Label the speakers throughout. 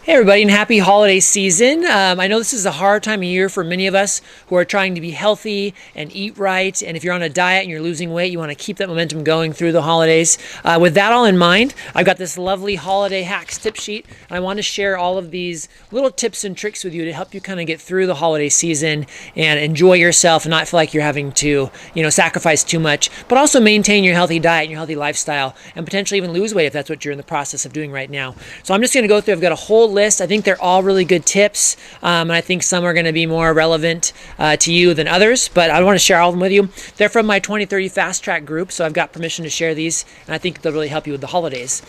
Speaker 1: Hey everybody, and happy holiday season. I know this is a hard time of year for many of us who are trying to be healthy and eat right. And if you're on a diet and you're losing weight, you want to keep that momentum going through the holidays. With that all in mind, I've got this lovely holiday hacks tip sheet. And I want to share all of these little tips and tricks with you to help you kind of get through the holiday season and enjoy yourself and not feel like you're having to, sacrifice too much, but also maintain your healthy diet and your healthy lifestyle and potentially even lose weight if that's what you're in the process of doing right now. So I'm just going to go through, I've got a whole list. I think they're all really good tips, and I think some are going to be more relevant to you than others, but I want to share all of them with you. They're from my 2030 Fast Track group, so I've got permission to share these, and I think they'll really help you with the holidays.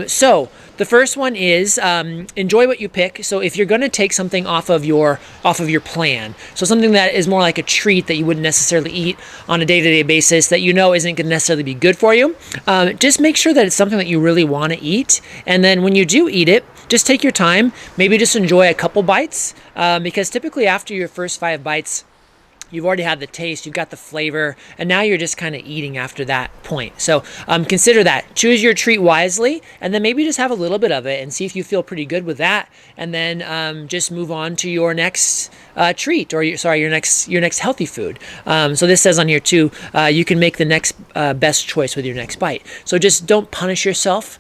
Speaker 1: So the first one is enjoy what you pick. So if you're going to take something off of your plan, so something that is more like a treat that you wouldn't necessarily eat on a day-to-day basis that you know isn't going to necessarily be good for you, just make sure that it's something that you really want to eat, and then when you do eat it, just take your time, maybe just enjoy a couple bites, because typically after your first 5 bites, you've already had the taste, you've got the flavor, and now you're just kind of eating after that point. So consider that. Choose your treat wisely, and then maybe just have a little bit of it and see if you feel pretty good with that, and then just move on to your next treat, or your next healthy food. So this says on here too, you can make the next best choice with your next bite. So just don't punish yourself,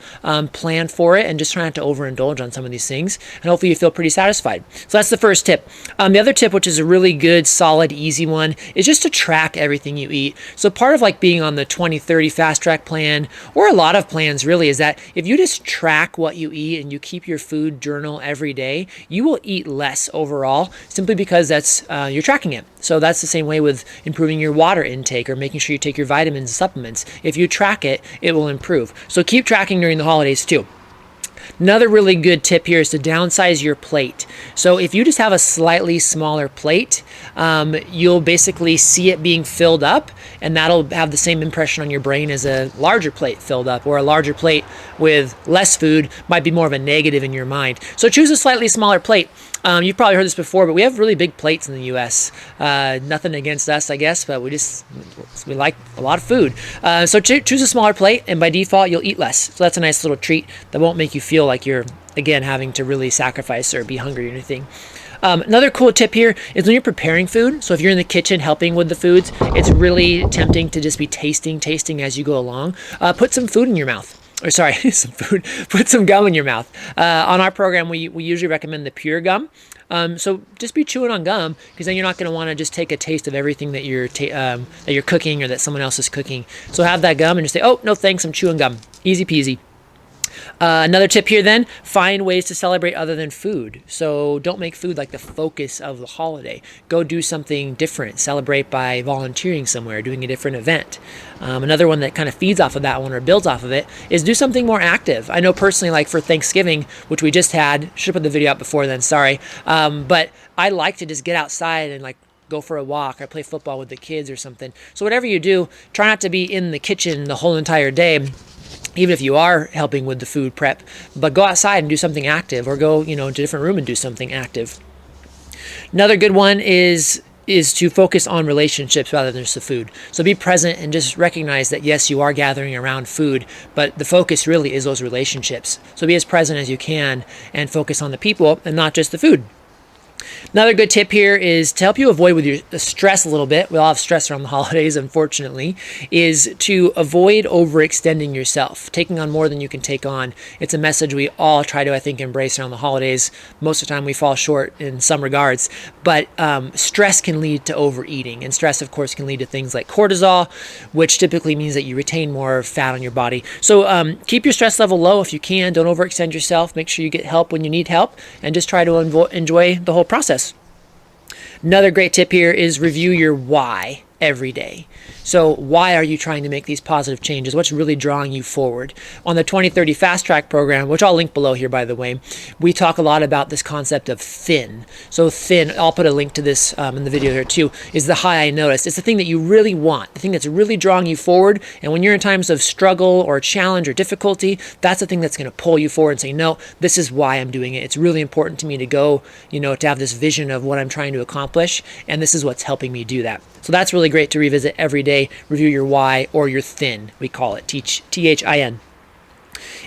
Speaker 1: plan for it, and just try not to overindulge on some of these things, and hopefully you feel pretty satisfied. So that's the first tip. The other tip, which is a really good, solid, easy one, is just to track everything you eat. So part of like being on the 2030 Fast Track plan, or a lot of plans really, is that if you just track what you eat and you keep your food journal every day, you will eat less overall, simply because that's you're tracking it. So that's the same way with improving your water intake or making sure you take your vitamins and supplements. If you track it, it will improve. So keep tracking during the holidays too. Another really good tip here is to downsize your plate. So if you just have a slightly smaller plate, you'll basically see it being filled up, and that'll have the same impression on your brain as a larger plate filled up, or a larger plate with less food might be more of a negative in your mind. So choose a slightly smaller plate. You've probably heard this before, but we have really big plates in the U.S. Nothing against us, I guess, but we like a lot of food. So choose a smaller plate, and by default, you'll eat less. So that's a nice little treat that won't make you feel like you're, again, having to really sacrifice or be hungry or anything. Another cool tip here is when you're preparing food. So if you're in the kitchen helping with the foods, it's really tempting to just be tasting as you go along. Put some food in your mouth. Or sorry, put some gum in your mouth. On our program, we usually recommend the pure gum. So just be chewing on gum, because then you're not going to want to just take a taste of everything that you're cooking or that someone else is cooking. So have that gum and just say, oh, no thanks, I'm chewing gum. Easy peasy. Another tip here then, find ways to celebrate other than food. So don't make food like the focus of the holiday. Go do something different. Celebrate by volunteering somewhere, doing a different event. Another one that kind of feeds off of that one or builds off of it is do something more active. I know personally, like for Thanksgiving, which we just had, should have put the video out before then, sorry. But I like to just get outside and like go for a walk or play football with the kids or something. So whatever you do, try not to be in the kitchen the whole entire day, even if you are helping with the food prep, but go outside and do something active, or go, into a different room and do something active. Another good one is to focus on relationships rather than just the food. So be present and just recognize that, yes, you are gathering around food, but the focus really is those relationships. So be as present as you can and focus on the people and not just the food. Another good tip here is to help you avoid with your stress a little bit. We all have stress around the holidays, unfortunately, is to avoid overextending yourself, taking on more than you can take on. It's a message we all try to, I think, embrace around the holidays. Most of the time we fall short in some regards, but stress can lead to overeating, and stress, of course, can lead to things like cortisol, which typically means that you retain more fat on your body. So keep your stress level low if you can. Don't overextend yourself. Make sure you get help when you need help, and just try to enjoy the whole process. Another great tip here is review your why every day. So why are you trying to make these positive changes? What's really drawing you forward? On the 2030 Fast Track program, which I'll link below here, by the way, we talk a lot about this concept of thin. So thin, I'll put a link to this in the video here too, is the high I noticed. It's the thing that you really want, the thing that's really drawing you forward. And when you're in times of struggle or challenge or difficulty, that's the thing that's going to pull you forward and say, no, this is why I'm doing it. It's really important to me to go, to have this vision of what I'm trying to accomplish. And this is what's helping me do that. So that's really great to revisit every day. Review your why, or your thin, we call it, THIN.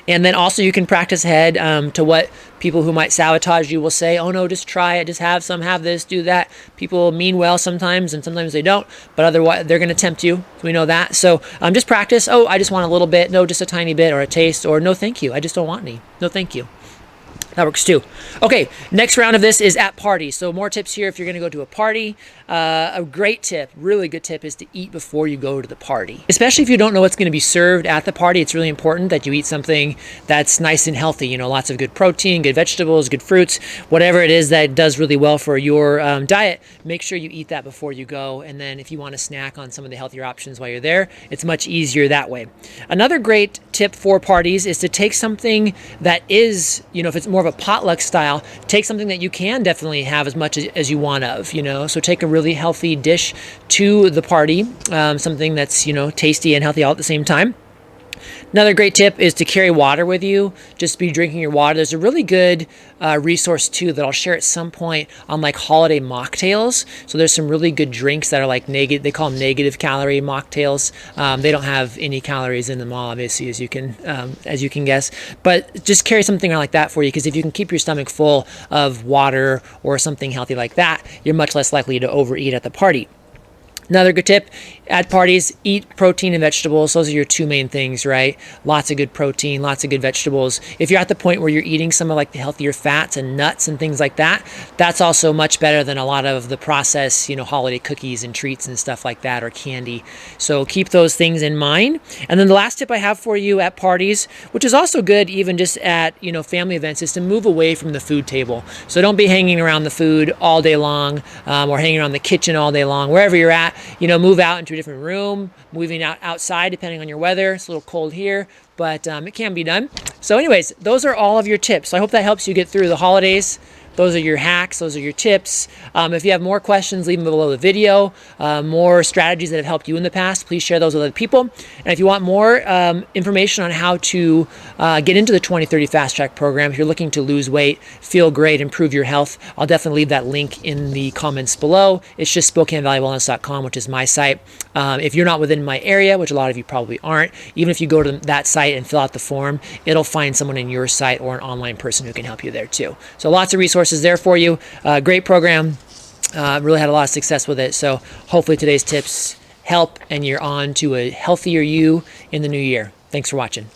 Speaker 1: And then also you can practice ahead to what People who might sabotage you will say, oh no, just try it, just have some, have this, do that. People mean well sometimes, and sometimes they don't, but otherwise they're going to tempt you. We know that. So just practice. Oh, I just want a little bit. No, just a tiny bit, or a taste, or no thank you, I just don't want any. No thank you. That works too. Okay, next round of this is at parties. So more tips here if you're going to go to a party. A great tip, really good tip, is to eat before you go to the party. Especially if you don't know what's going to be served at the party, it's really important that you eat something that's nice and healthy. You know, lots of good protein, good vegetables, good fruits, whatever it is that does really well for your diet. Make sure you eat that before you go. And then if you want to snack on some of the healthier options while you're there, it's much easier that way. Another great tip for parties is to take something that is, you know, if it's more of a potluck style, take something that you can definitely have as much as you want of, you know. So take a really healthy dish to the party, something that's, you know, tasty and healthy all at the same time. Another great tip is to carry water with you. Just be drinking your water. There's a really good resource too that I'll share at some point on like holiday mocktails. So there's some really good drinks that are like negative. They call them negative calorie mocktails. They don't have any calories in them, all obviously, as you can guess. But just carry something like that for you, because if you can keep your stomach full of water or something healthy like that, you're much less likely to overeat at the party. Another good tip at parties, eat protein and vegetables. Those are your two main things, right? Lots of good protein, lots of good vegetables. If you're at the point where you're eating some of like the healthier fats and nuts and things like that, that's also much better than a lot of the processed, you know, holiday cookies and treats and stuff like that, or candy. So keep those things in mind. And then the last tip I have for you at parties, which is also good even just at, you know, family events, is to move away from the food table. So don't be hanging around the food all day long, or hanging around the kitchen all day long. Wherever you're at, you know, move out into a different room, moving outside depending on your weather. It's a little cold here, but it can be done. So anyways, those are all of your tips. So I hope that helps you get through the holidays. Those are your hacks. Those are your tips. If you have more questions, leave them below the video. More strategies that have helped you in the past, please share those with other people. And if you want more information on how to get into the 2030 Fast Track program, if you're looking to lose weight, feel great, improve your health, I'll definitely leave that link in the comments below. It's just SpokaneValleyWellness.com, which is my site. If you're not within my area, which a lot of you probably aren't, even if you go to that site and fill out the form, it'll find someone in your site or an online person who can help you there too. So lots of resources there for you. Great program. Really had a lot of success with it. So hopefully today's tips help and you're on to a healthier you in the new year. Thanks for watching.